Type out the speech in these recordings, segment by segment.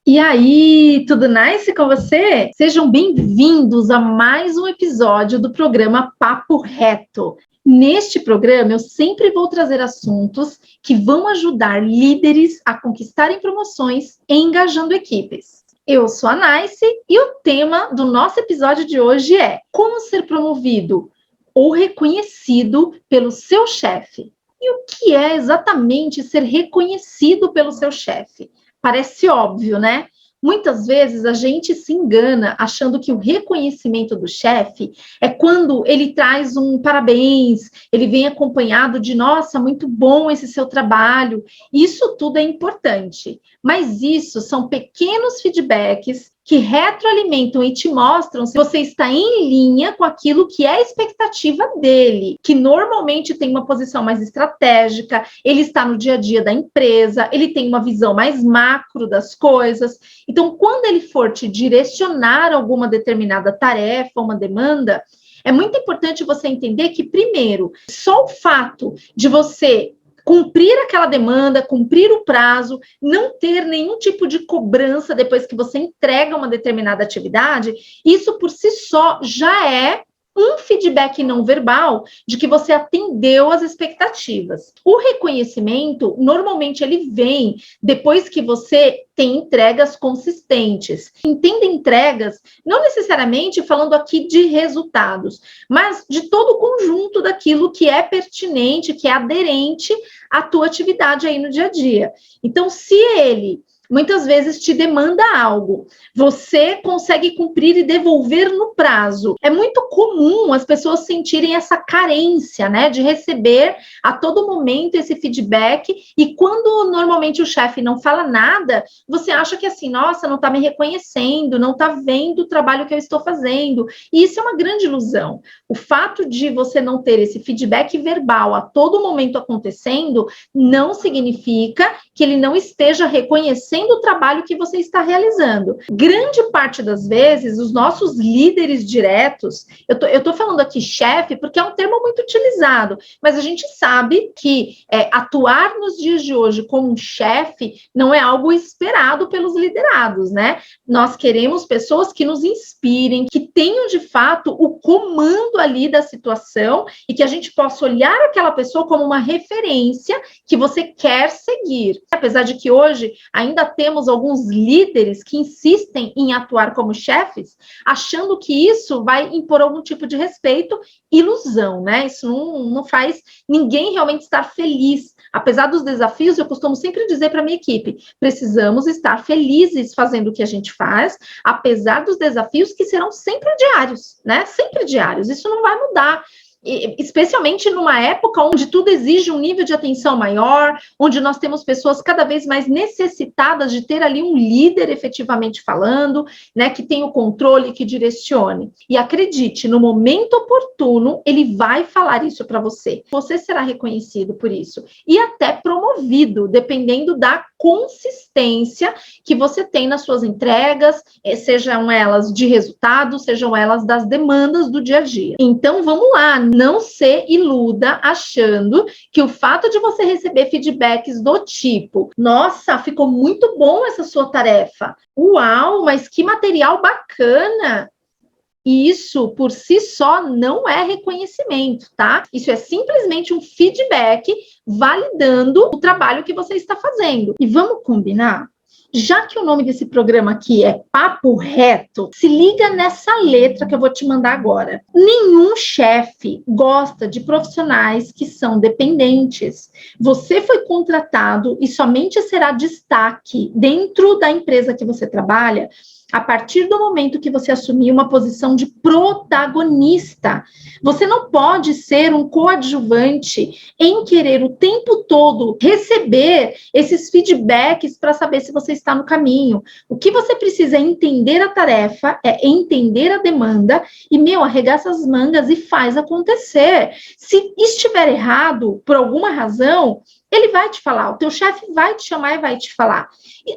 E aí, tudo nice com você? Sejam bem-vindos a mais um episódio do programa Papo Reto. Neste programa, eu sempre vou trazer assuntos que vão ajudar líderes a conquistarem promoções e engajando equipes. Eu sou a Nice e o tema do nosso episódio de hoje é como ser promovido ou reconhecido pelo seu chefe. E o que é exatamente ser reconhecido pelo seu chefe? Parece óbvio, né? Muitas vezes a gente se engana achando que o reconhecimento do chefe é quando ele traz um parabéns, ele vem acompanhado de, nossa, muito bom esse seu trabalho. Isso tudo é importante, mas isso são pequenos feedbacks que retroalimentam e te mostram se você está em linha com aquilo que é a expectativa dele, que normalmente tem uma posição mais estratégica, ele está no dia a dia da empresa, ele tem uma visão mais macro das coisas. Então, quando ele for te direcionar alguma determinada tarefa, uma demanda, é muito importante você entender que, primeiro, só o fato de você cumprir aquela demanda, cumprir o prazo, não ter nenhum tipo de cobrança depois que você entrega uma determinada atividade, isso por si só já é um feedback não verbal de que você atendeu às expectativas. O reconhecimento, normalmente, ele vem depois que você tem entregas consistentes. Entenda entregas, não necessariamente falando aqui de resultados, mas de todo o conjunto daquilo que é pertinente, que é aderente à tua atividade aí no dia a dia. Então, se ele muitas vezes te demanda algo, você consegue cumprir e devolver no prazo. É muito comum as pessoas sentirem essa carência, né, de receber a todo momento esse feedback, e quando normalmente o chefe não fala nada, você acha que assim, nossa, não está me reconhecendo, não está vendo o trabalho que eu estou fazendo, e isso é uma grande ilusão. O fato de você não ter esse feedback verbal a todo momento acontecendo, não significa que ele não esteja reconhecendo o trabalho que você está realizando. Grande parte das vezes, os nossos líderes diretos, eu estou falando aqui chefe, porque é um termo muito utilizado, mas a gente sabe que atuar nos dias de hoje como um chefe não é algo esperado pelos liderados, né? Nós queremos pessoas que nos inspirem, que tenham de fato o comando ali da situação e que a gente possa olhar aquela pessoa como uma referência que você quer seguir. Apesar de que hoje ainda temos alguns líderes que insistem em atuar como chefes, achando que isso vai impor algum tipo de respeito, ilusão, né? Isso não faz ninguém realmente estar feliz. Apesar dos desafios, eu costumo sempre dizer para a minha equipe, precisamos estar felizes fazendo o que a gente faz, apesar dos desafios que serão sempre diários, né? Sempre diários, isso não vai mudar. Especialmente numa época onde tudo exige um nível de atenção maior, onde nós temos pessoas cada vez mais necessitadas de ter ali um líder efetivamente falando, né, que tenha o controle, que direcione. E acredite, no momento oportuno, ele vai falar isso para você. Você será reconhecido por isso e até promovido, dependendo da consistência que você tem nas suas entregas, sejam elas de resultado, sejam elas das demandas do dia a dia. Então, vamos lá, não se iluda achando que o fato de você receber feedbacks do tipo, nossa, ficou muito bom essa sua tarefa, uau, mas que material bacana, isso por si só não é reconhecimento, tá? Isso é simplesmente um feedback validando o trabalho que você está fazendo. E vamos combinar? Já que o nome desse programa aqui é Papo Reto, se liga nessa letra que eu vou te mandar agora. Nenhum chefe gosta de profissionais que são dependentes. Você foi contratado e somente será destaque dentro da empresa que você trabalha a partir do momento que você assumir uma posição de protagonista. Você não pode ser um coadjuvante em querer o tempo todo receber esses feedbacks para saber se você está no caminho. O que você precisa é entender a tarefa, é entender a demanda e, arregaça as mangas e faz acontecer. Se estiver errado, por alguma razão, ele vai te falar, o teu chefe vai te chamar e vai te falar.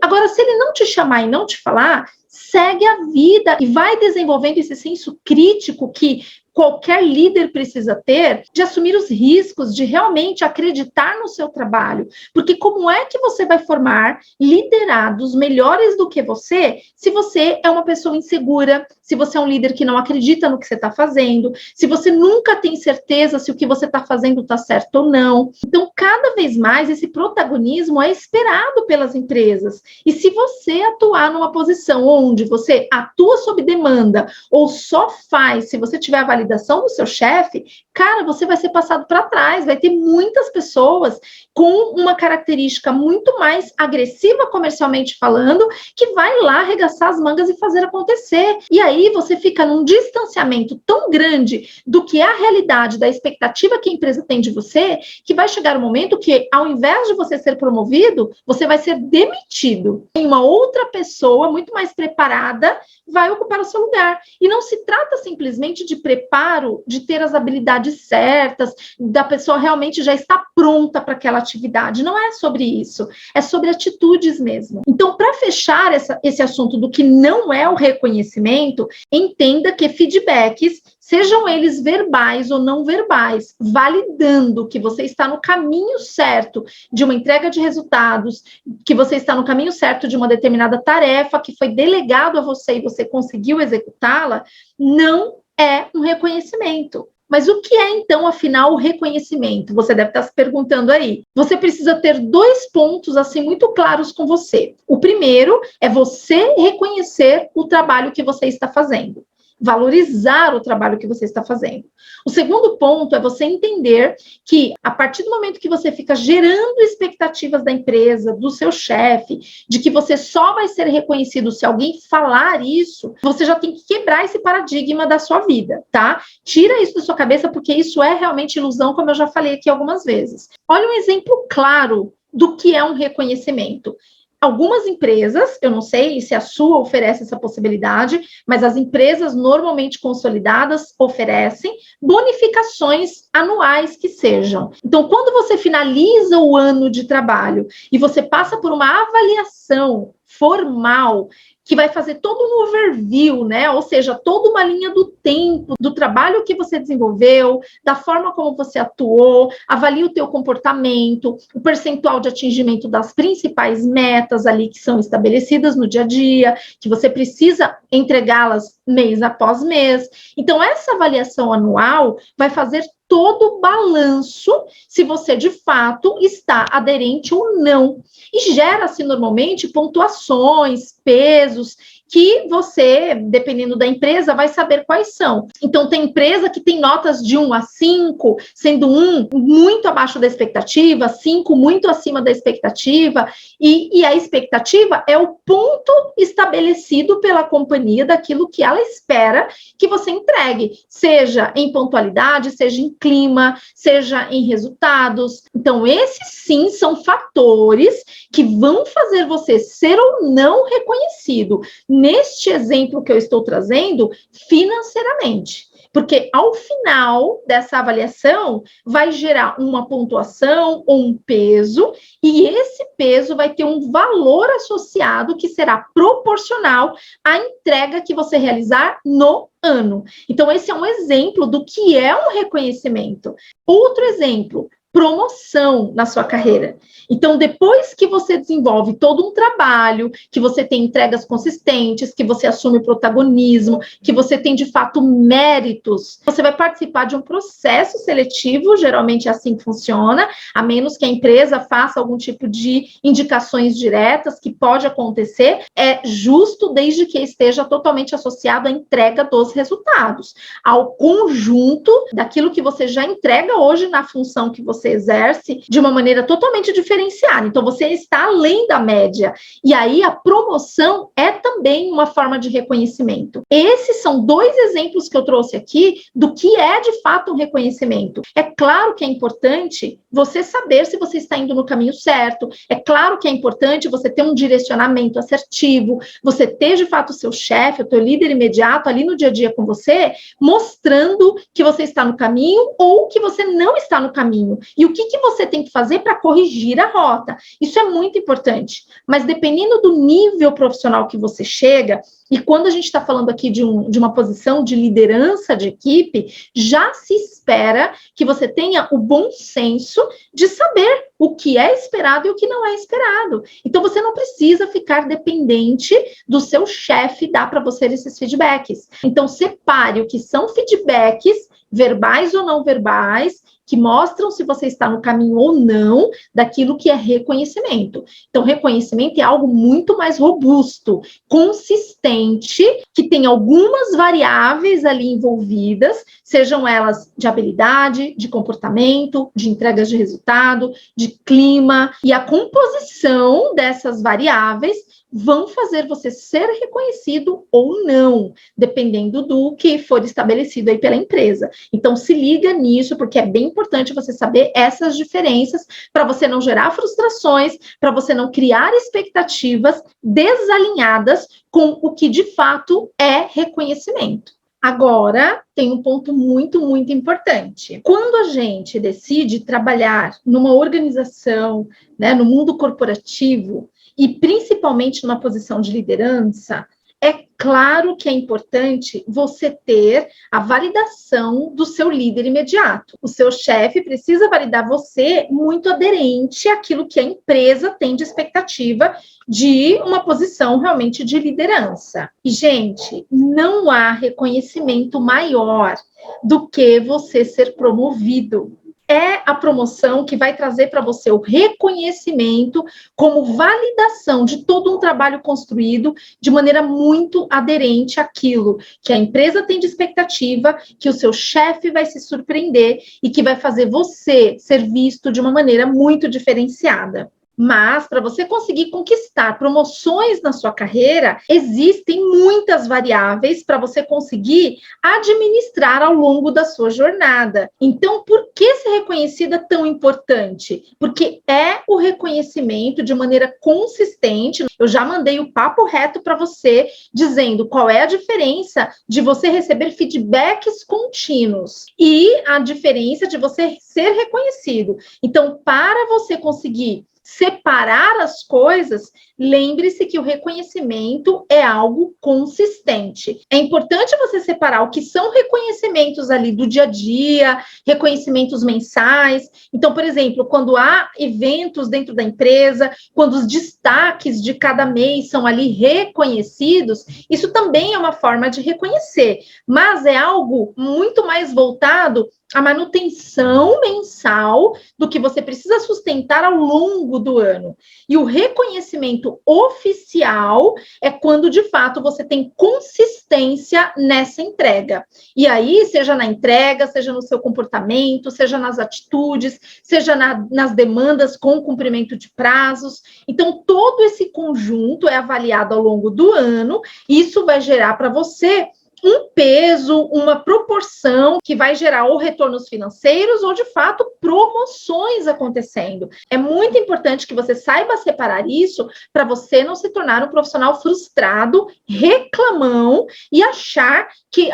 Agora, se ele não te chamar e não te falar, segue a vida e vai desenvolvendo esse senso crítico que qualquer líder precisa ter de assumir os riscos, de realmente acreditar no seu trabalho. Porque como é que você vai formar liderados melhores do que você se você é uma pessoa insegura, se você é um líder que não acredita no que você está fazendo, se você nunca tem certeza se o que você está fazendo está certo ou não. Então, cada vez mais, esse protagonismo é esperado pelas empresas. E se você atuar numa posição onde você atua sob demanda ou só faz se você tiver a validação do seu chefe, cara, você vai ser passado para trás, vai ter muitas pessoas com uma característica muito mais agressiva comercialmente falando, que vai lá arregaçar as mangas e fazer acontecer. E aí você fica num distanciamento tão grande do que é a realidade, da expectativa que a empresa tem de você, que vai chegar um momento que, ao invés de você ser promovido, você vai ser demitido. E uma outra pessoa, muito mais preparada, vai ocupar o seu lugar. E não se trata simplesmente de preparo, de ter as habilidades certas, da pessoa realmente já estar pronta para aquela atividade. Não é sobre isso, é sobre atitudes mesmo. Então, para fechar esse assunto do que não é o reconhecimento, entenda que feedbacks, sejam eles verbais ou não verbais, validando que você está no caminho certo de uma entrega de resultados, que você está no caminho certo de uma determinada tarefa que foi delegado a você e você conseguiu executá-la, não é um reconhecimento. Mas o que é, então, afinal, o reconhecimento? Você deve estar se perguntando aí. Você precisa ter 2 pontos, assim, muito claros com você. O primeiro é você reconhecer o trabalho que você está fazendo. Valorizar o trabalho que você está fazendo. O segundo ponto é você entender que, a partir do momento que você fica gerando expectativas da empresa, do seu chefe, de que você só vai ser reconhecido se alguém falar isso, você já tem que quebrar esse paradigma da sua vida, tá? Tira isso da sua cabeça, porque isso é realmente ilusão, como eu já falei aqui algumas vezes. Olha um exemplo claro do que é um reconhecimento. Algumas empresas, eu não sei se a sua oferece essa possibilidade, mas as empresas normalmente consolidadas oferecem bonificações anuais que sejam. Então, quando você finaliza o ano de trabalho e você passa por uma avaliação formal, que vai fazer todo um overview, né? Ou seja, toda uma linha do tempo, do trabalho que você desenvolveu, da forma como você atuou, avalia o teu comportamento, o percentual de atingimento das principais metas ali que são estabelecidas no dia a dia, que você precisa entregá-las mês após mês. Então, essa avaliação anual vai fazer todo o balanço se você, de fato, está aderente ou não. E gera-se, normalmente, pontuações, pesos, que você, dependendo da empresa, vai saber quais são. Então, tem empresa que tem notas de 1 a 5, sendo 1 muito abaixo da expectativa, 5 muito acima da expectativa, e a expectativa é o ponto estabelecido pela companhia daquilo que ela espera que você entregue, seja em pontualidade, seja em clima, seja em resultados. Então, esses sim são fatores que vão fazer você ser ou não reconhecido, neste exemplo que eu estou trazendo, financeiramente. Porque ao final dessa avaliação vai gerar uma pontuação ou um peso, e esse peso vai ter um valor associado que será proporcional à entrega que você realizar no ano. Então, esse é um exemplo do que é um reconhecimento. Outro exemplo, promoção na sua carreira. Então, depois que você desenvolve todo um trabalho, que você tem entregas consistentes, que você assume protagonismo, que você tem, de fato, méritos, você vai participar de um processo seletivo, geralmente é assim que funciona, a menos que a empresa faça algum tipo de indicações diretas, que pode acontecer, é justo desde que esteja totalmente associado à entrega dos resultados, ao conjunto daquilo que você já entrega hoje na função que você exerce de uma maneira totalmente diferenciada. Então, você está além da média. E aí, a promoção é também uma forma de reconhecimento. Esses são 2 exemplos que eu trouxe aqui do que é, de fato, um reconhecimento. É claro que é importante você saber se você está indo no caminho certo. É claro que é importante você ter um direcionamento assertivo, você ter, de fato, o seu chefe, o teu líder imediato ali no dia a dia com você, mostrando que você está no caminho ou que você não está no caminho, E o que você tem que fazer para corrigir a rota? Isso é muito importante. Mas dependendo do nível profissional que você chega, e quando a gente está falando aqui de uma posição de liderança de equipe, já se espera que você tenha o bom senso de saber o que é esperado e o que não é esperado. Então, você não precisa ficar dependente do seu chefe dar para você esses feedbacks. Então, separe o que são feedbacks, verbais ou não verbais, que mostram se você está no caminho ou não daquilo que é reconhecimento. Então, reconhecimento é algo muito mais robusto, consistente, que tem algumas variáveis ali envolvidas, sejam elas de habilidade, de comportamento, de entregas de resultado, de clima, e a composição dessas variáveis vão fazer você ser reconhecido ou não, dependendo do que for estabelecido aí pela empresa. Então, se liga nisso, porque é bem importante você saber essas diferenças para você não gerar frustrações, para você não criar expectativas desalinhadas com o que de fato é reconhecimento. Agora, tem um ponto muito, muito importante. Quando a gente decide trabalhar numa organização, né, no mundo corporativo, e principalmente numa posição de liderança, é claro que é importante você ter a validação do seu líder imediato. O seu chefe precisa validar você muito aderente àquilo que a empresa tem de expectativa de uma posição realmente de liderança. E, gente, não há reconhecimento maior do que você ser promovido. É a promoção que vai trazer para você o reconhecimento como validação de todo um trabalho construído de maneira muito aderente àquilo que a empresa tem de expectativa, que o seu chefe vai se surpreender e que vai fazer você ser visto de uma maneira muito diferenciada. Mas, para você conseguir conquistar promoções na sua carreira, existem muitas variáveis para você conseguir administrar ao longo da sua jornada. Então, por que ser reconhecida é tão importante? Porque é o reconhecimento de maneira consistente. Eu já mandei o papo reto para você, dizendo qual é a diferença de você receber feedbacks contínuos e a diferença de você ser reconhecido. Então, para você conseguir separar as coisas, lembre-se que o reconhecimento é algo consistente. É importante você separar o que são reconhecimentos ali do dia a dia, reconhecimentos mensais. Então, por exemplo, quando há eventos dentro da empresa, quando os destaques de cada mês são ali reconhecidos, isso também é uma forma de reconhecer, mas é algo muito mais voltado à manutenção mensal do que você precisa sustentar ao longo do ano. E o reconhecimento oficial é quando, de fato, você tem consistência nessa entrega. E aí, seja na entrega, seja no seu comportamento, seja nas atitudes, seja nas demandas com cumprimento de prazos. Então, todo esse conjunto é avaliado ao longo do ano, e isso vai gerar para você um peso, uma proporção que vai gerar ou retornos financeiros ou, de fato, promoções acontecendo. É muito importante que você saiba separar isso para você não se tornar um profissional frustrado, reclamão e achar que,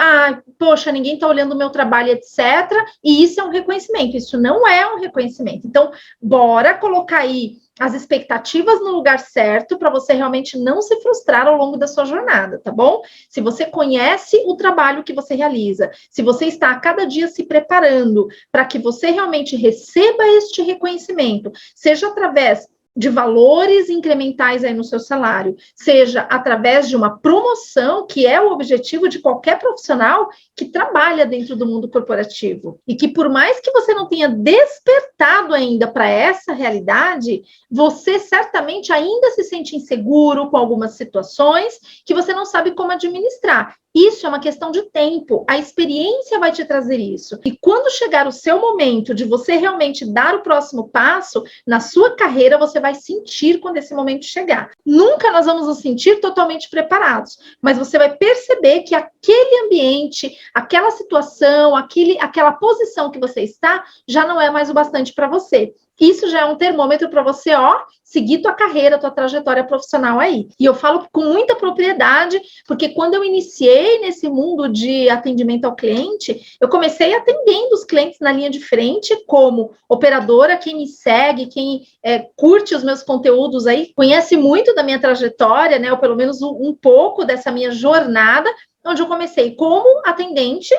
poxa, ninguém está olhando o meu trabalho, etc. E isso é um reconhecimento. Isso não é um reconhecimento. Então, bora colocar aí as expectativas no lugar certo para você realmente não se frustrar ao longo da sua jornada, tá bom? Se você conhece o trabalho que você realiza, se você está a cada dia se preparando para que você realmente receba este reconhecimento, seja através de valores incrementais aí no seu salário, seja através de uma promoção, que é o objetivo de qualquer profissional que trabalha dentro do mundo corporativo. E que por mais que você não tenha despertado ainda para essa realidade, você certamente ainda se sente inseguro com algumas situações que você não sabe como administrar. Isso é uma questão de tempo, a experiência vai te trazer isso. E quando chegar o seu momento de você realmente dar o próximo passo, na sua carreira você vai sentir quando esse momento chegar. Nunca nós vamos nos sentir totalmente preparados, mas você vai perceber que aquele ambiente, aquela situação, aquela posição que você está, já não é mais o bastante para você. isso já é um termômetro para você, seguir tua carreira, tua trajetória profissional aí. E eu falo com muita propriedade, porque quando eu iniciei nesse mundo de atendimento ao cliente, eu comecei atendendo os clientes na linha de frente como operadora. Quem me segue, quem curte os meus conteúdos aí, conhece muito da minha trajetória, né, ou pelo menos um pouco dessa minha jornada, onde eu comecei como atendente,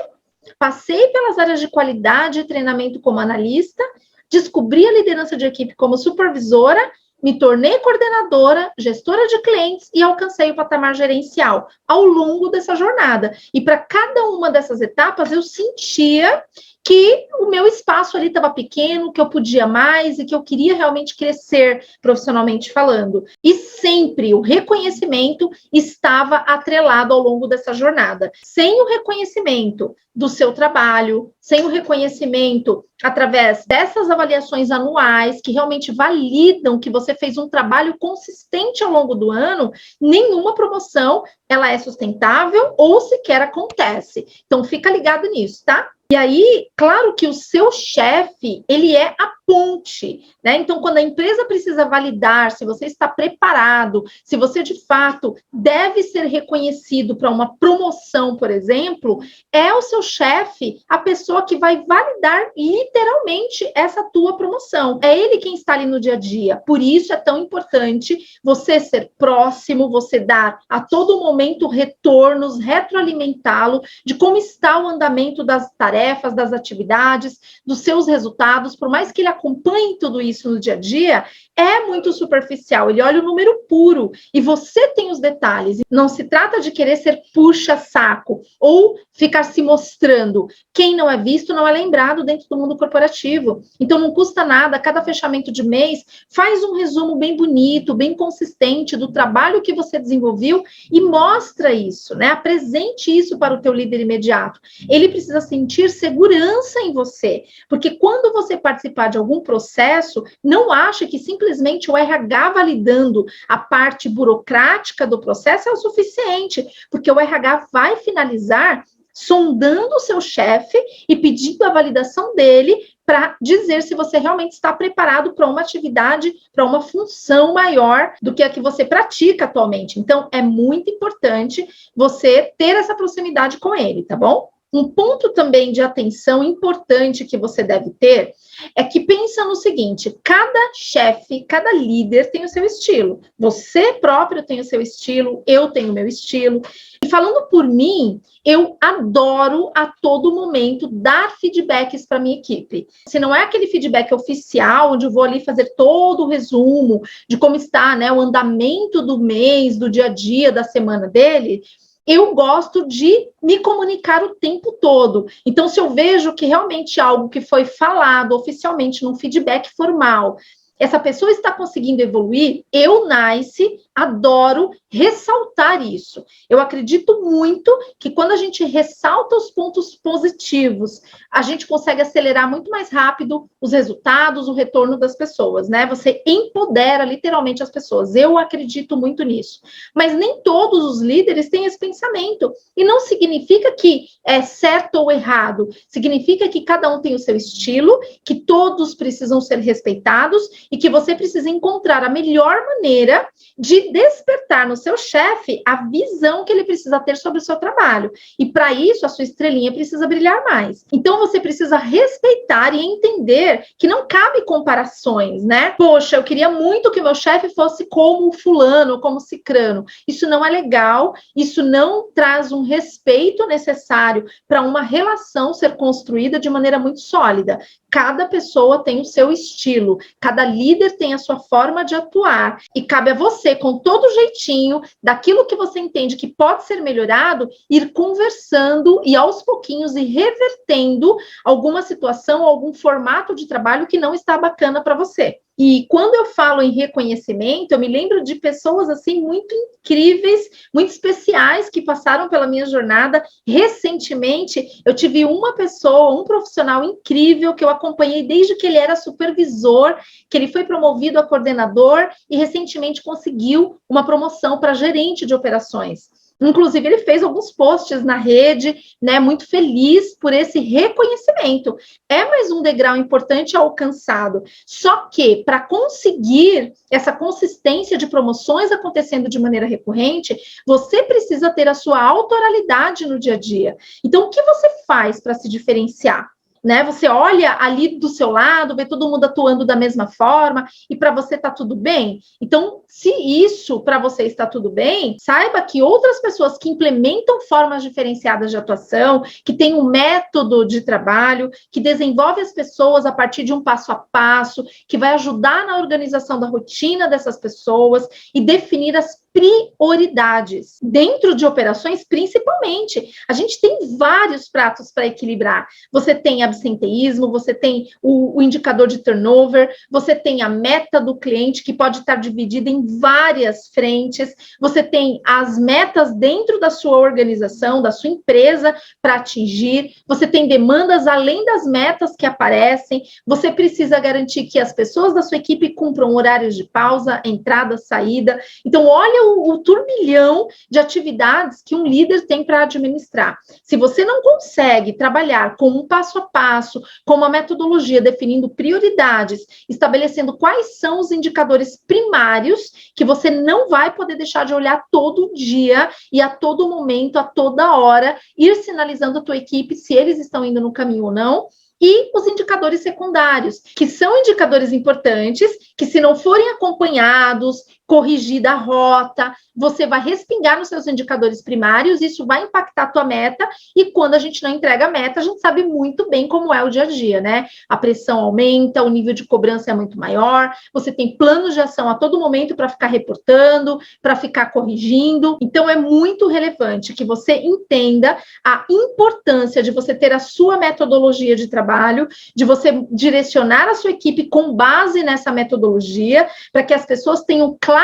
passei pelas áreas de qualidade e treinamento como analista, descobri a liderança de equipe como supervisora, me tornei coordenadora, gestora de clientes e alcancei o patamar gerencial ao longo dessa jornada. E para cada uma dessas etapas, eu sentia que o meu espaço ali estava pequeno, que eu podia mais e que eu queria realmente crescer profissionalmente falando. E sempre o reconhecimento estava atrelado ao longo dessa jornada. Sem o reconhecimento do seu trabalho, sem o reconhecimento através dessas avaliações anuais que realmente validam que você fez um trabalho consistente ao longo do ano, nenhuma promoção ela é sustentável ou sequer acontece. Então fica ligado nisso, tá? E aí, claro que o seu chefe, ele é a ponte, né? Então, quando a empresa precisa validar se você está preparado, se você, de fato, deve ser reconhecido para uma promoção, por exemplo, é o seu chefe a pessoa que vai validar literalmente essa tua promoção. É ele quem está ali no dia a dia. Por isso é tão importante você ser próximo, você dar a todo momento retornos, retroalimentá-lo de como está o andamento das tarefas, das atividades, dos seus resultados. Por mais que ele acompanhe tudo isso no dia a dia, é muito superficial, ele olha o número puro e você tem os detalhes. Não se trata de querer ser puxa-saco ou ficar se mostrando. Quem não é visto não é lembrado dentro do mundo corporativo. Então não custa nada, cada fechamento de mês, faz um resumo bem bonito, bem consistente do trabalho que você desenvolveu e mostra isso, né? Apresente isso para o teu líder imediato. Ele precisa sentir segurança em você, porque quando você participar de algum processo, não ache que simplesmente o RH validando a parte burocrática do processo é o suficiente, porque o RH vai finalizar sondando o seu chefe e pedindo a validação dele para dizer se você realmente está preparado para uma atividade, para uma função maior do que a que você pratica atualmente. Então, é muito importante você ter essa proximidade com ele, tá bom? Um ponto também de atenção importante que você deve ter é que pensa no seguinte: cada chefe, cada líder tem o seu estilo. Você próprio tem o seu estilo, eu tenho o meu estilo. E falando por mim, eu adoro a todo momento dar feedbacks para minha equipe. Se não é aquele feedback oficial, onde eu vou ali fazer todo o resumo de como está, né, o andamento do mês, do dia a dia, da semana dele, eu gosto de me comunicar o tempo todo. Então, se eu vejo que realmente algo que foi falado oficialmente num feedback formal, essa pessoa está conseguindo evoluir, eu, Nice, adoro ressaltar isso. Eu acredito muito que quando a gente ressalta os pontos positivos, a gente consegue acelerar muito mais rápido os resultados, o retorno das pessoas, né? Você empodera literalmente as pessoas. Eu acredito muito nisso. Mas nem todos os líderes têm esse pensamento. E não significa que é certo ou errado. Significa que cada um tem o seu estilo, que todos precisam ser respeitados e que você precisa encontrar a melhor maneira de despertar no seu chefe a visão que ele precisa ter sobre o seu trabalho. E para isso, a sua estrelinha precisa brilhar mais. Então, você precisa respeitar e entender que não cabe comparações, né? Poxa, eu queria muito que o meu chefe fosse como o fulano, como o cicrano. Isso não é legal, isso não traz um respeito necessário para uma relação ser construída de maneira muito sólida. Cada pessoa tem o seu estilo, cada líder tem a sua forma de atuar e cabe a você, com todo jeitinho, daquilo que você entende que pode ser melhorado, ir conversando e aos pouquinhos ir revertendo alguma situação, algum formato de trabalho que não está bacana para você. E quando eu falo em reconhecimento, eu me lembro de pessoas assim muito incríveis, muito especiais que passaram pela minha jornada. Recentemente, eu tive uma pessoa, um profissional incrível que eu acompanhei desde que ele era supervisor, que ele foi promovido a coordenador e recentemente conseguiu uma promoção para gerente de operações. Inclusive, ele fez alguns posts na rede, né, muito feliz por esse reconhecimento. É mais um degrau importante alcançado. Só que, para conseguir essa consistência de promoções acontecendo de maneira recorrente, você precisa ter a sua autoralidade no dia a dia. Então, o que você faz para se diferenciar? Né? Você olha ali do seu lado, vê todo mundo atuando da mesma forma e para você está tudo bem? Então, se isso para você está tudo bem, saiba que outras pessoas que implementam formas diferenciadas de atuação, que têm um método de trabalho, que desenvolve as pessoas a partir de um passo a passo, que vai ajudar na organização da rotina dessas pessoas e definir as prioridades. Dentro de operações, principalmente, a gente tem vários pratos para equilibrar. Você tem absenteísmo, você tem o indicador de turnover, você tem a meta do cliente, que pode estar dividida em várias frentes, você tem as metas dentro da sua organização, da sua empresa para atingir, você tem demandas além das metas que aparecem, você precisa garantir que as pessoas da sua equipe cumpram horários de pausa, entrada, saída. Então, olha o turbilhão de atividades que um líder tem para administrar. Se você não consegue trabalhar com um passo a passo, com uma metodologia, definindo prioridades, estabelecendo quais são os indicadores primários que você não vai poder deixar de olhar todo dia e a todo momento, a toda hora, ir sinalizando a tua equipe se eles estão indo no caminho ou não, e os indicadores secundários, que são indicadores importantes, que se não forem acompanhados, corrigida a rota, você vai respingar nos seus indicadores primários, isso vai impactar a tua meta, e quando a gente não entrega a meta, a gente sabe muito bem como é o dia a dia, né? A pressão aumenta, o nível de cobrança é muito maior, você tem planos de ação a todo momento para ficar reportando, para ficar corrigindo, então é muito relevante que você entenda a importância de você ter a sua metodologia de trabalho, de você direcionar a sua equipe com base nessa metodologia, para que as pessoas tenham clareza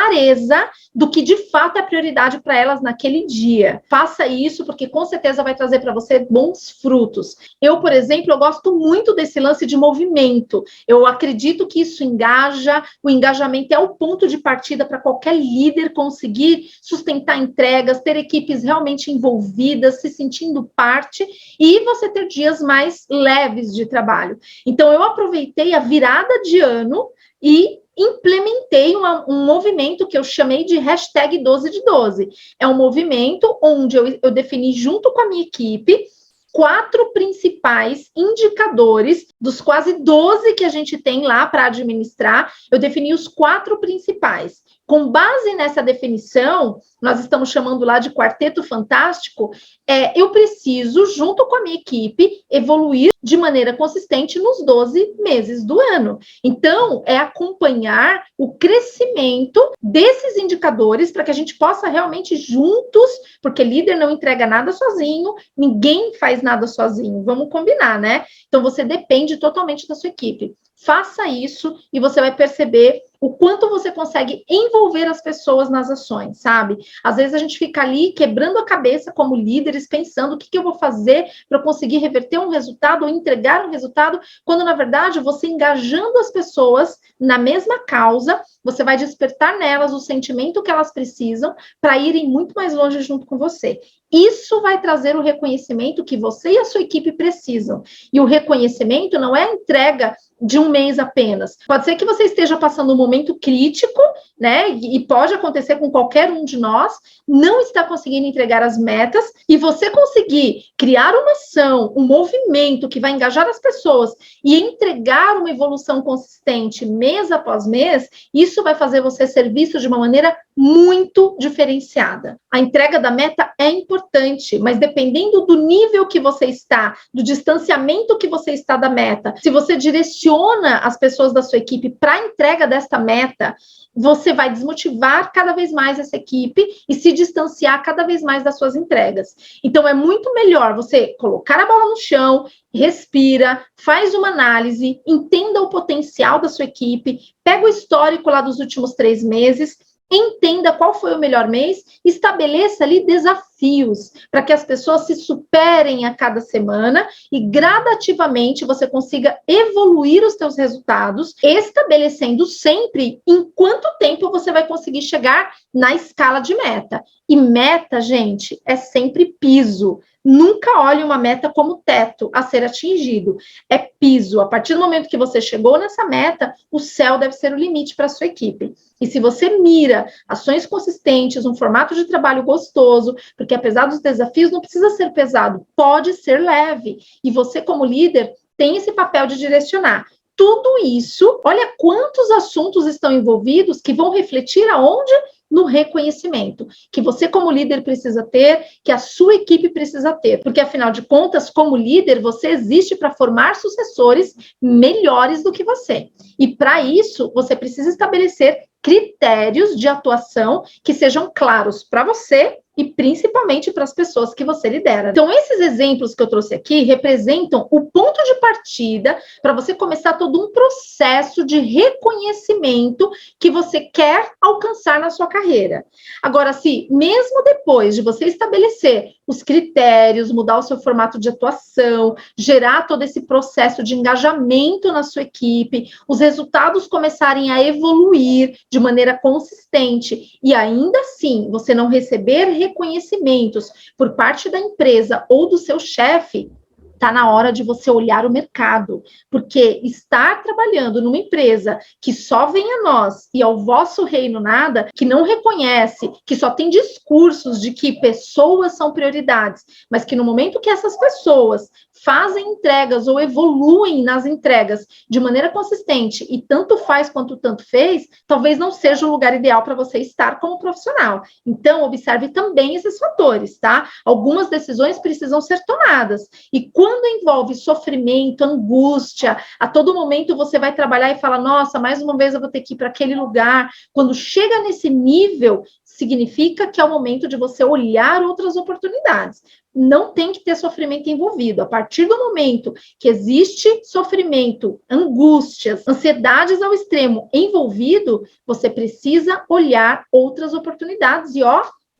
do que de fato é prioridade para elas naquele dia. Faça isso, porque com certeza vai trazer para você bons frutos. Eu, por exemplo, eu gosto muito desse lance de movimento. Eu acredito que isso engaja, o engajamento é o ponto de partida para qualquer líder conseguir sustentar entregas, ter equipes realmente envolvidas, se sentindo parte, e você ter dias mais leves de trabalho. Então, eu aproveitei a virada de ano e implementei um movimento que eu chamei de hashtag 12 de 12. É um movimento onde eu defini junto com a minha equipe 4 principais indicadores dos quase 12 que a gente tem lá para administrar. Eu defini os 4 principais. Com base nessa definição, nós estamos chamando lá de quarteto fantástico, eu preciso, junto com a minha equipe, evoluir de maneira consistente nos 12 meses do ano. Então, é acompanhar o crescimento desses indicadores para que a gente possa realmente juntos, porque líder não entrega nada sozinho, ninguém faz nada sozinho, vamos combinar, né? Então, você depende totalmente da sua equipe. Faça isso e você vai perceber o quanto você consegue envolver as pessoas nas ações, sabe? Às vezes a gente fica ali quebrando a cabeça como líderes, pensando o que eu vou fazer para conseguir reverter um resultado ou entregar um resultado, quando na verdade você engajando as pessoas na mesma causa, você vai despertar nelas o sentimento que elas precisam para irem muito mais longe junto com você. Isso vai trazer o reconhecimento que você e a sua equipe precisam. E o reconhecimento não é a entrega de um mês apenas. Pode ser que você esteja passando um momento crítico, né? E pode acontecer com qualquer um de nós, não está conseguindo entregar as metas, e você conseguir criar uma ação, um movimento que vai engajar as pessoas e entregar uma evolução consistente mês após mês, isso vai fazer você ser visto de uma maneira muito diferenciada. A entrega da meta é importante, mas dependendo do nível que você está, do distanciamento que você está da meta, se você direciona as pessoas da sua equipe para a entrega desta meta, você vai desmotivar cada vez mais essa equipe e se distanciar cada vez mais das suas entregas. Então, é muito melhor você colocar a bola no chão, respira, faz uma análise, entenda o potencial da sua equipe, pega o histórico lá dos últimos 3 meses entenda qual foi o melhor mês, estabeleça ali desafios para que as pessoas se superem a cada semana e gradativamente você consiga evoluir os seus resultados, estabelecendo sempre em quanto tempo você vai conseguir chegar na escala de meta. E meta, gente, é sempre piso. Nunca olhe uma meta como teto a ser atingido. É piso. A partir do momento que você chegou nessa meta, o céu deve ser o limite para a sua equipe. E se você mira ações consistentes, um formato de trabalho gostoso, porque apesar dos desafios, não precisa ser pesado, pode ser leve. E você, como líder, tem esse papel de direcionar. Tudo isso, olha quantos assuntos estão envolvidos que vão refletir aonde? No reconhecimento, que você como líder precisa ter, que a sua equipe precisa ter, porque afinal de contas, como líder, você existe para formar sucessores melhores do que você. E para isso, você precisa estabelecer critérios de atuação que sejam claros para você e principalmente para as pessoas que você lidera. Então, esses exemplos que eu trouxe aqui representam o ponto de partida para você começar todo um processo de reconhecimento que você quer alcançar na sua carreira. Agora, se mesmo depois de você estabelecer os critérios, mudar o seu formato de atuação, gerar todo esse processo de engajamento na sua equipe, os resultados começarem a evoluir de maneira consistente e ainda assim você não receber reconhecimentos por parte da empresa ou do seu chefe, está na hora de você olhar o mercado, porque estar trabalhando numa empresa que só vem a nós e ao vosso reino nada, que não reconhece, que só tem discursos de que pessoas são prioridades, mas que no momento que essas pessoas fazem entregas ou evoluem nas entregas de maneira consistente e tanto faz quanto tanto fez, talvez não seja o lugar ideal para você estar como profissional. Então, observe também esses fatores, tá? Algumas decisões precisam ser tomadas. E quando envolve sofrimento, angústia, a todo momento você vai trabalhar e fala, nossa, mais uma vez eu vou ter que ir para aquele lugar. Quando chega nesse nível, significa que é o momento de você olhar outras oportunidades. Não tem que ter sofrimento envolvido. A partir do momento que existe sofrimento, angústias, ansiedades ao extremo envolvido, você precisa olhar outras oportunidades e,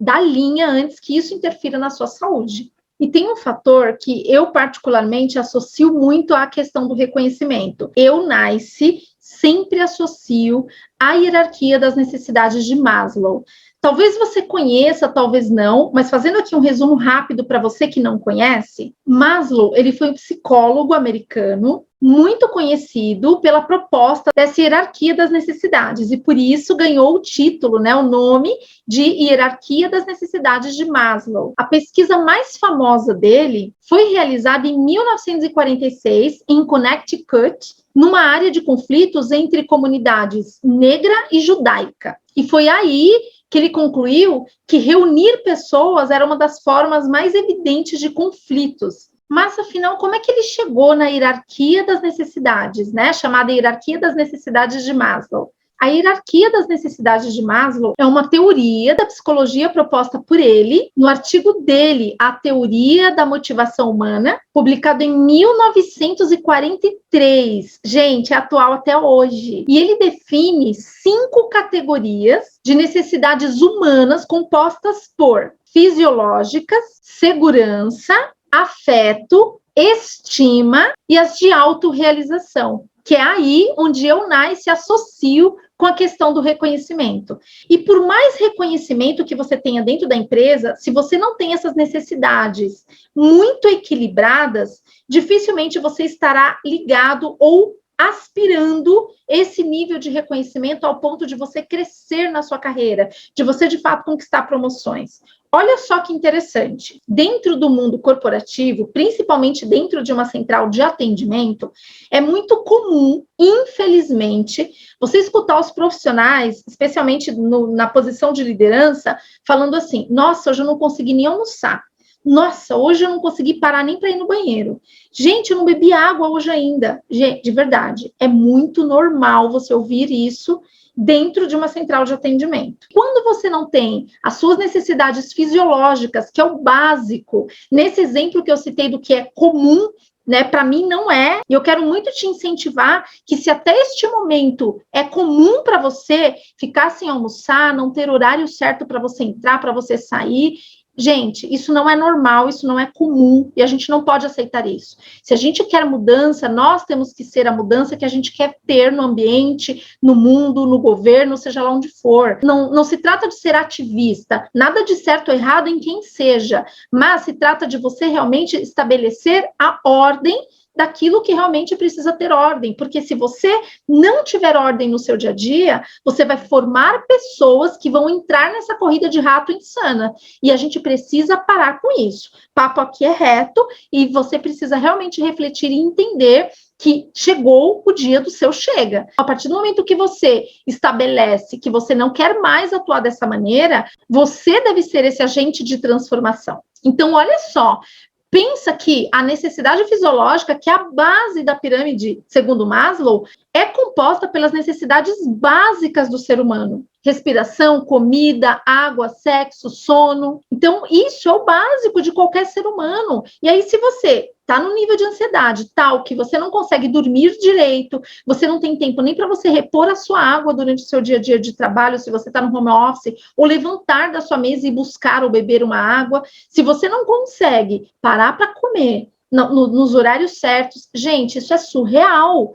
dar linha antes que isso interfira na sua saúde. E tem um fator que eu particularmente associo muito à questão do reconhecimento. Eu, Nice, sempre associo a hierarquia das necessidades de Maslow. Talvez você conheça, talvez não, mas fazendo aqui um resumo rápido para você que não conhece, Maslow, ele foi um psicólogo americano muito conhecido pela proposta dessa hierarquia das necessidades e por isso ganhou o título, o nome de hierarquia das necessidades de Maslow. A pesquisa mais famosa dele foi realizada em 1946 em Connecticut, numa área de conflitos entre comunidades negra e judaica. E foi aí que ele concluiu que reunir pessoas era uma das formas mais evidentes de conflitos. Mas, afinal, como é que ele chegou na hierarquia das necessidades, chamada hierarquia das necessidades de Maslow? A hierarquia das necessidades de Maslow é uma teoria da psicologia proposta por ele no artigo dele, A Teoria da Motivação Humana, publicado em 1943. Gente, é atual até hoje. E ele define 5 categorias de necessidades humanas compostas por fisiológicas, segurança, afeto, estima e as de autorrealização, que é aí onde eu, Nice, associo com a questão do reconhecimento. E por mais reconhecimento que você tenha dentro da empresa, se você não tem essas necessidades muito equilibradas, dificilmente você estará ligado ou aspirando esse nível de reconhecimento ao ponto de você crescer na sua carreira, de você, de fato, conquistar promoções. Olha só que interessante. Dentro do mundo corporativo, principalmente dentro de uma central de atendimento, é muito comum, infelizmente, você escutar os profissionais, especialmente na posição de liderança, falando assim, nossa, hoje eu não consegui nem almoçar. Nossa, hoje eu não consegui parar nem para ir no banheiro. Gente, eu não bebi água hoje ainda. Gente, de verdade, é muito normal você ouvir isso dentro de uma central de atendimento. Quando você não tem as suas necessidades fisiológicas, que é o básico, nesse exemplo que eu citei do que é comum, né? Para mim não é, e eu quero muito te incentivar que se até este momento é comum para você ficar sem almoçar, não ter horário certo para você entrar, para você sair, gente, isso não é normal, isso não é comum, e a gente não pode aceitar isso. Se a gente quer mudança, nós temos que ser a mudança que a gente quer ter no ambiente, no mundo, no governo, seja lá onde for. Não se trata de ser ativista, nada de certo ou errado em quem seja, mas se trata de você realmente estabelecer a ordem daquilo que realmente precisa ter ordem, porque se você não tiver ordem no seu dia a dia, você vai formar pessoas que vão entrar nessa corrida de rato insana, e a gente precisa parar com isso. O papo aqui é reto, e você precisa realmente refletir e entender que chegou o dia do seu chega. A partir do momento que você estabelece que você não quer mais atuar dessa maneira, você deve ser esse agente de transformação. Então, olha só, pensa que a necessidade fisiológica, que é a base da pirâmide, segundo Maslow, é composta pelas necessidades básicas do ser humano. Respiração, comida, água, sexo, sono. Então, isso é o básico de qualquer ser humano. E aí, se você está no nível de ansiedade tal que você não consegue dormir direito, você não tem tempo nem para você repor a sua água durante o seu dia a dia de trabalho, se você está no home office, ou levantar da sua mesa e buscar ou beber uma água, se você não consegue parar para comer nos horários certos, gente, isso é surreal,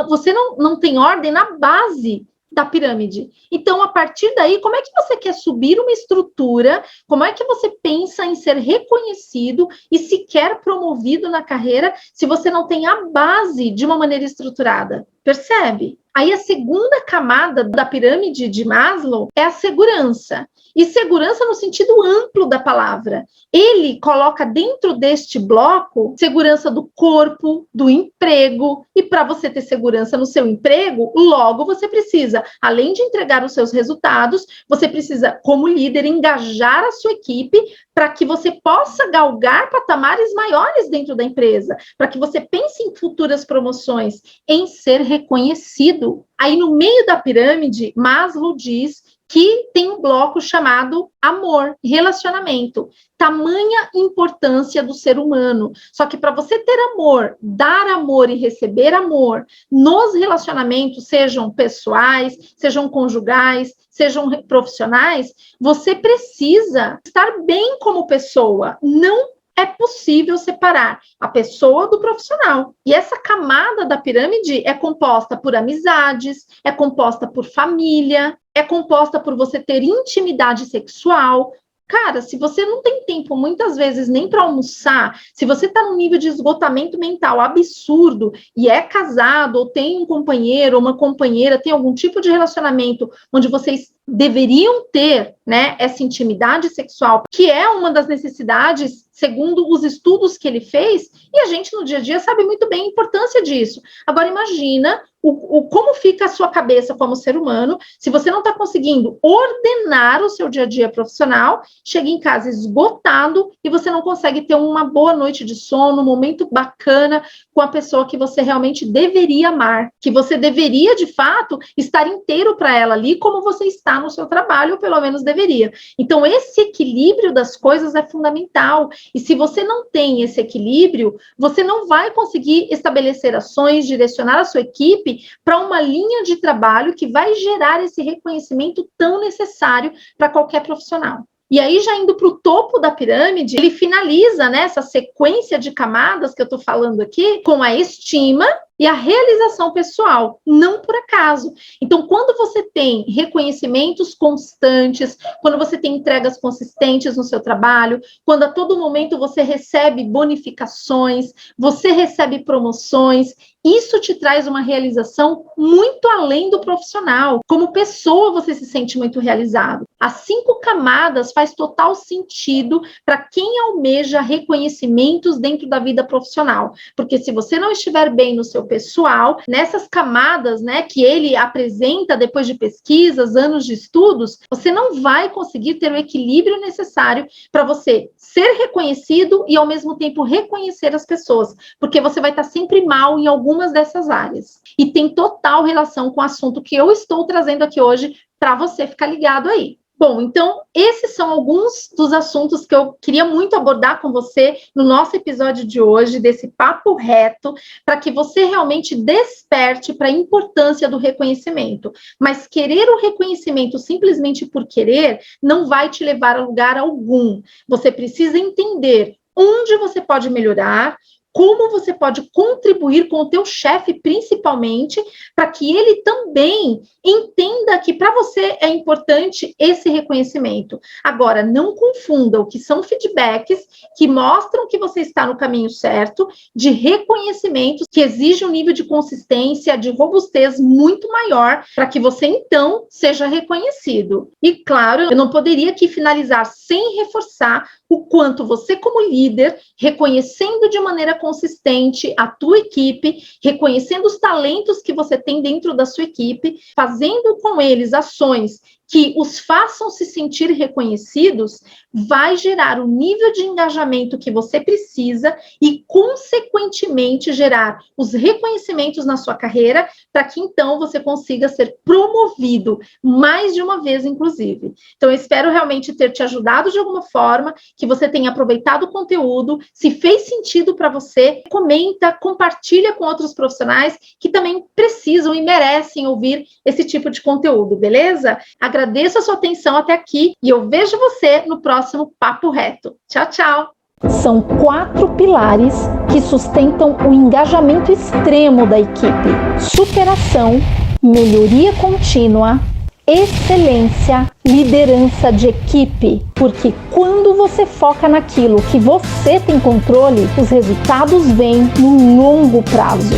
Você não tem ordem na base da pirâmide. Então, a partir daí, como é que você quer subir uma estrutura? Como é que você pensa em ser reconhecido e sequer promovido na carreira se você não tem a base de uma maneira estruturada? Percebe? Aí a segunda camada da pirâmide de Maslow é a segurança. E segurança no sentido amplo da palavra. Ele coloca dentro deste bloco segurança do corpo, do emprego. E para você ter segurança no seu emprego, logo você precisa, além de entregar os seus resultados, você precisa, como líder, engajar a sua equipe para que você possa galgar patamares maiores dentro da empresa, para que você pense em futuras promoções, em ser reconhecido. Aí, no meio da pirâmide, Maslow diz que tem um bloco chamado amor, relacionamento, tamanha importância do ser humano. Só que para você ter amor, dar amor e receber amor nos relacionamentos, sejam pessoais, sejam conjugais, sejam profissionais, você precisa estar bem como pessoa, não é possível separar a pessoa do profissional. E essa camada da pirâmide é composta por amizades, é composta por família, é composta por você ter intimidade sexual. Cara, se você não tem tempo, muitas vezes, nem para almoçar, se você está num nível de esgotamento mental absurdo e é casado, ou tem um companheiro ou uma companheira, tem algum tipo de relacionamento onde vocês deveriam ter, né, essa intimidade sexual, que é uma das necessidades, segundo os estudos que ele fez, e a gente no dia a dia sabe muito bem a importância disso. Agora, imagina como fica a sua cabeça como ser humano, se você não está conseguindo ordenar o seu dia a dia profissional, chega em casa esgotado e você não consegue ter uma boa noite de sono, um momento bacana com a pessoa que você realmente deveria amar, que você deveria, de fato, estar inteiro para ela ali, como você está no seu trabalho, ou pelo menos deveria. Então, esse equilíbrio das coisas é fundamental, e se você não tem esse equilíbrio, você não vai conseguir estabelecer ações, direcionar a sua equipe para uma linha de trabalho que vai gerar esse reconhecimento tão necessário para qualquer profissional. E aí, já indo para o topo da pirâmide, ele finaliza, né, essa sequência de camadas que eu estou falando aqui com a estima e a realização pessoal, não por acaso. Então, quando você tem reconhecimentos constantes, quando você tem entregas consistentes no seu trabalho, quando a todo momento você recebe bonificações, você recebe promoções, isso te traz uma realização muito além do profissional. Como pessoa, você se sente muito realizado. As 5 camadas faz total sentido para quem almeja reconhecimentos dentro da vida profissional. Porque se você não estiver bem no seu pessoal, nessas camadas, né, que ele apresenta depois de pesquisas, anos de estudos, você não vai conseguir ter o equilíbrio necessário para você ser reconhecido e, ao mesmo tempo, reconhecer as pessoas. Porque você vai estar sempre mal em algumas dessas áreas. E tem total relação com o assunto que eu estou trazendo aqui hoje para você ficar ligado aí. Bom, então, esses são alguns dos assuntos que eu queria muito abordar com você no nosso episódio de hoje, desse papo reto, para que você realmente desperte para a importância do reconhecimento. Mas querer o reconhecimento simplesmente por querer não vai te levar a lugar algum. Você precisa entender onde você pode melhorar, como você pode contribuir com o teu chefe, principalmente, para que ele também entenda que para você é importante esse reconhecimento. Agora, não confunda o que são feedbacks que mostram que você está no caminho certo, de reconhecimentos que exigem um nível de consistência, de robustez muito maior, para que você, então, seja reconhecido. E, claro, eu não poderia aqui finalizar sem reforçar o quanto você, como líder, reconhecendo de maneira consistente a tua equipe, reconhecendo os talentos que você tem dentro da sua equipe, fazendo com eles ações que os façam se sentir reconhecidos, vai gerar o nível de engajamento que você precisa e, consequentemente, gerar os reconhecimentos na sua carreira para que, então, você consiga ser promovido mais de uma vez, inclusive. Então, eu espero realmente ter te ajudado de alguma forma, que você tenha aproveitado o conteúdo. Se fez sentido para você, comenta, compartilha com outros profissionais que também precisam e merecem ouvir esse tipo de conteúdo, beleza? Agradeço a sua atenção até aqui e eu vejo você no próximo Papo Reto. Tchau, tchau! São 4 pilares que sustentam o engajamento extremo da equipe: superação, melhoria contínua, excelência, liderança de equipe. Porque quando você foca naquilo que você tem controle, os resultados vêm no longo prazo.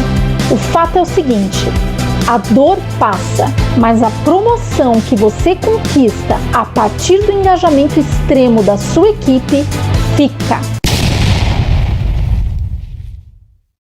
O fato é o seguinte: a dor passa, mas a promoção que você conquista a partir do engajamento extremo da sua equipe fica.